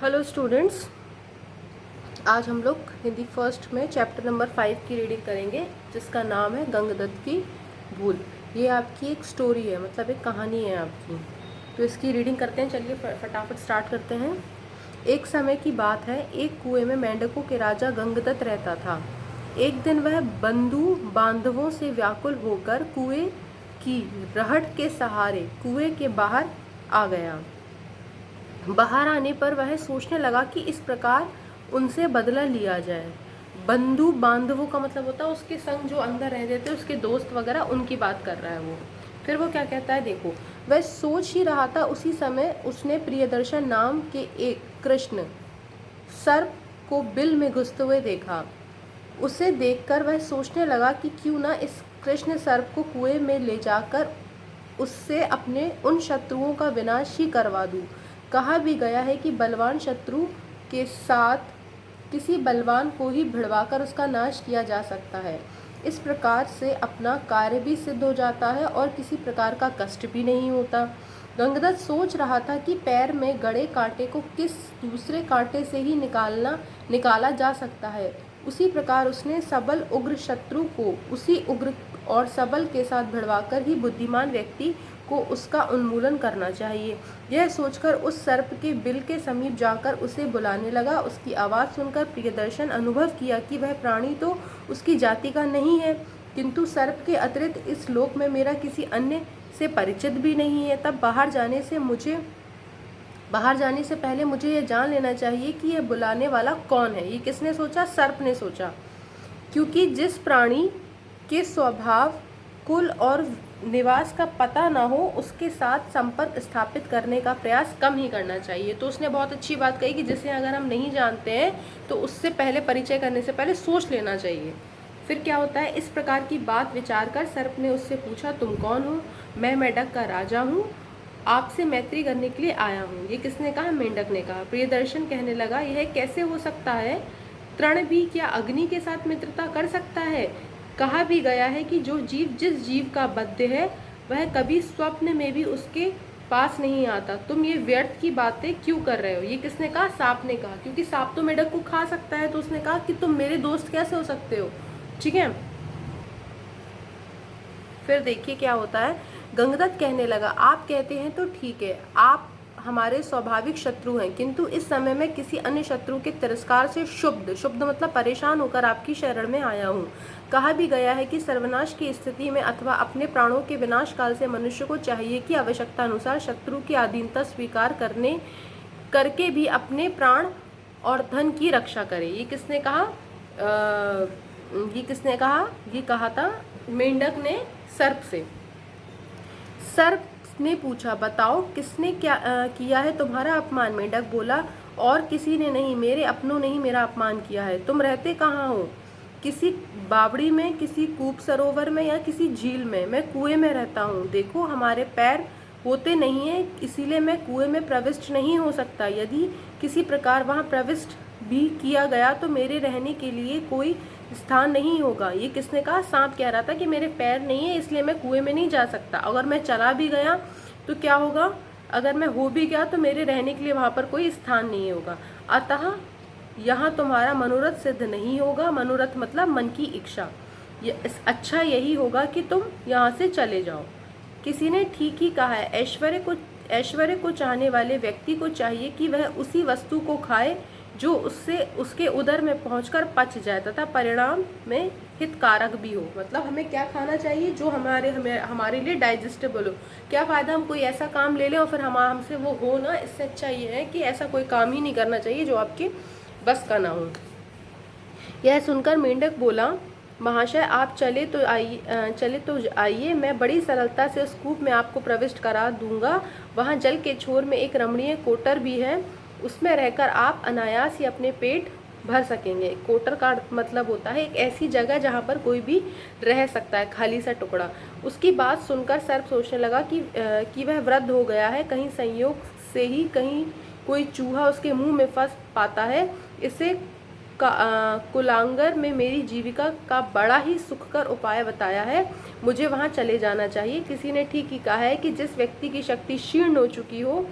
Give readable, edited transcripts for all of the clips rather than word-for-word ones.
Hello students, आज हम लोग हिंदी फर्स्ट में चैप्टर नंबर 5 की रीडिंग करेंगे, जिसका नाम है गंगदत्त की भूल। ये आपकी एक स्टोरी है, मतलब एक कहानी है आपकी। तो इसकी रीडिंग करते हैं। चलिए फटाफट स्टार्ट करते हैं। एक समय की बात है, एक कुएं में मेंढकों के राजा गंगदत्त रहता था। एक दिन वह बंधु बांधवों से व्याकुल होकर कुएं की रहट के सहारे कुएं के बाहर आ गया। बाहर आने पर वह सोचने लगा कि इस प्रकार उनसे बदला लिया जाए। बंधु बांधवों का मतलब होता है उसके संग जो अंदर रहते थे, उसके दोस्त वगैरह, उनकी बात कर रहा है वो। फिर वो क्या कहता है, देखो। वह सोच ही रहा था, उसी समय उसने प्रियदर्शन नाम के एक कृष्ण सर्प को बिल में घुसते हुए देखा। उसे देखकर वह सोचने लगा कि क्यों ना इस कृष्ण सर्प को कुएं में ले जाकर उससे अपने उन शत्रुओं का विनाश ही करवा दूं। कहा भी गया है कि बलवान शत्रु के साथ किसी बलवान को ही भिड़वाकर उसका नाश किया जा सकता है। इस प्रकार से अपना कार्य भी सिद्ध हो जाता है और किसी प्रकार का कष्ट भी नहीं होता। गंगदत्त सोच रहा था कि पैर में गड़े कांटे को किस दूसरे कांटे से ही निकाला जा सकता है। उसी प्रकार उसने सबल उग्र शत्रु को उसी उग्र और सबल के साथ भिड़वाकर ही बुद्धिमान व्यक्ति को उसका उन्मूलन करना चाहिए। यह सोचकर उस सर्प के बिल के समीप जाकर उसे बुलाने लगा। उसकी आवाज़ सुनकर प्रियदर्शन अनुभव किया कि वह प्राणी तो उसकी जाति का नहीं है, किंतु सर्प के अतिरिक्त इस लोक में मेरा किसी अन्य से परिचित भी नहीं है। तब बाहर जाने से पहले मुझे यह जान लेना चाहिए कि यह बुलाने वाला कौन है। ये किसने सोचा? सर्प ने सोचा, क्योंकि जिस प्राणी के स्वभाव, कुल और निवास का पता ना हो, उसके साथ संपर्क स्थापित करने का प्रयास कम ही करना चाहिए। तो उसने बहुत अच्छी बात कही कि जिसे अगर हम नहीं जानते हैं तो उससे पहले, परिचय करने से पहले सोच लेना चाहिए। फिर क्या होता है, इस प्रकार की बात विचार कर सर्प ने उससे पूछा, तुम कौन हो? मैं मेंढक का राजा हूँ, आपसे मैत्री करने के लिए आया हूँ। ये किसने कहा? मेंढक ने कहा। प्रियदर्शन कहने लगा, यह कैसे हो सकता है? तृण भी क्या अग्नि के साथ मित्रता कर सकता है? कहा भी गया है कि जो जीव जिस जीव का बद्ध है वह कभी स्वप्न में भी उसके पास नहीं आता। तुम ये व्यर्थ की बातें क्यों कर रहे हो? ये किसने कहा? सांप ने कहा, क्योंकि सांप तो मेढक को खा सकता है। तो उसने कहा कि तुम मेरे दोस्त कैसे हो सकते हो? ठीक है। फिर देखिए क्या होता है। गंगदत्त कहने लगा, आप कहते हैं तो ठीक है, आप हमारे स्वाभाविक शत्रु हैं, किंतु इस समय मैं किसी अन्य शत्रु के तिरस्कार से शुद्ध मतलब परेशान होकर आपकी शरण में आया हूँ। कहा भी गया है कि सर्वनाश की स्थिति में अथवा अपने प्राणों के विनाश काल से मनुष्य को चाहिए कि आवश्यकता अनुसार शत्रु की अधीनता स्वीकार करके भी अपने प्राण और धन की रक्षा करे। ये किसने कहा? ये कहा था मेंढक ने सर्प से। सर्प ने पूछा, बताओ किसने क्या किया है तुम्हारा अपमान? मेंढक बोला, और किसी ने नहीं, मेरे अपनों ने ही मेरा अपमान किया है। तुम रहते कहाँ हो? किसी बावड़ी में, किसी कूप सरोवर में या किसी झील में? मैं कुएं में रहता हूँ। देखो हमारे पैर होते नहीं है, इसीलिए मैं कुएं में प्रविष्ट नहीं हो सकता। यदि किसी प्रकार वहां प्रविष्ट भी किया गया तो मेरे रहने के लिए कोई स्थान नहीं होगा। ये किसने कहा? सांप कह रहा था कि मेरे पैर नहीं है, इसलिए मैं कुएं में नहीं जा सकता। अगर मैं चला भी गया तो क्या होगा? अगर मैं हो भी गया तो मेरे रहने के लिए वहां पर कोई स्थान नहीं होगा। अतः यहाँ तुम्हारा मनोरथ सिद्ध नहीं होगा। मनोरथ मतलब मन की इच्छा। अच्छा यही होगा कि तुम यहाँ से चले जाओ। किसी ने ठीक ही कहा है, ऐश्वर्य को चाहने वाले व्यक्ति को चाहिए कि वह उसी वस्तु को खाए जो उसके उदर में पहुंचकर पच जाए तथा परिणाम में हितकारक भी हो। मतलब हमें क्या खाना चाहिए? जो हमारे लिए डाइजेस्टेबल हो। क्या फ़ायदा हम कोई ऐसा काम ले लें और फिर हमसे वो हो ना। इससे अच्छा ये है कि ऐसा कोई काम ही नहीं करना चाहिए जो आपके बस का ना हो। यह सुनकर मेंढक बोला, महाशय आप चले तो आइए, मैं बड़ी सरलता से उस कूप में आपको प्रविष्ट करा दूंगा। वहाँ जल के छोर में एक रमणीय कोटर भी है, उसमें रहकर आप अनायास ही अपने पेट भर सकेंगे। कोटर का मतलब होता है एक ऐसी जगह जहाँ पर कोई भी रह सकता है, खाली सा टुकड़ा। उसकी बात सुनकर सर्प सोचने लगा कि वह वृद्ध हो गया है, कहीं संयोग से ही कहीं कोई चूहा उसके मुंह में फंस पाता है। इसे कुलांगर में मेरी जीविका का बड़ा ही सुखकर उपाय बताया है, मुझे वहां चले जाना चाहिए। किसी ने ठीक ही कहा है कि जिस व्यक्ति की शक्ति क्षीण हो चुकी हो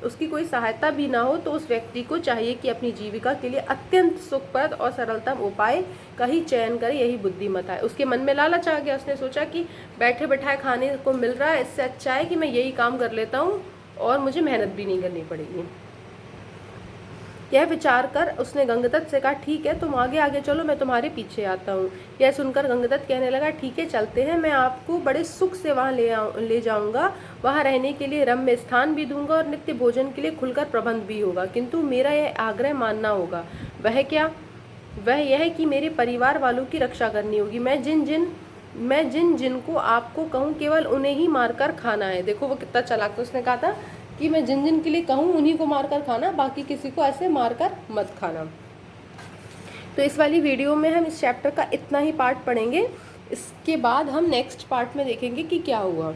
उसकी कोई सहायता भी ना हो तो उस व्यक्ति को चाहिए कि अपनी जीविका के लिए अत्यंत सुखप्रद और सरलतम उपाय का ही चयन करे, यही बुद्धिमत्ता है। उसके मन में लालच आ गया, उसने सोचा कि बैठे बैठाए खाने को मिल रहा है, इससे अच्छा है कि मैं यही काम कर लेता हूँ और मुझे मेहनत भी नहीं करनी पड़ेगी। यह विचार कर उसने गंगदत्त से कहा, ठीक है तुम आगे आगे चलो, मैं तुम्हारे पीछे आता हूँ। यह सुनकर गंगदत्त कहने लगा, ठीक है चलते हैं, मैं आपको बड़े सुख से वहाँ ले जाऊँगा, वहाँ रहने के लिए रम्य स्थान भी दूंगा और नित्य भोजन के लिए खुलकर प्रबंध भी होगा, किंतु मेरा यह आग्रह मानना होगा। वह क्या? वह यह कि मेरे परिवार वालों की रक्षा करनी होगी। मैं जिन जिन को आपको कहूँ केवल उन्हें ही मारकर खाना है। देखो वो कितना चालाक था, उसने कहा था कि मैं जिन जिन के लिए कहूँ उन्हीं को मारकर खाना, बाकी किसी को ऐसे मारकर मत खाना। तो इस वाली वीडियो में हम इस चैप्टर का इतना ही पार्ट पढ़ेंगे, इसके बाद हम नेक्स्ट पार्ट में देखेंगे कि क्या हुआ।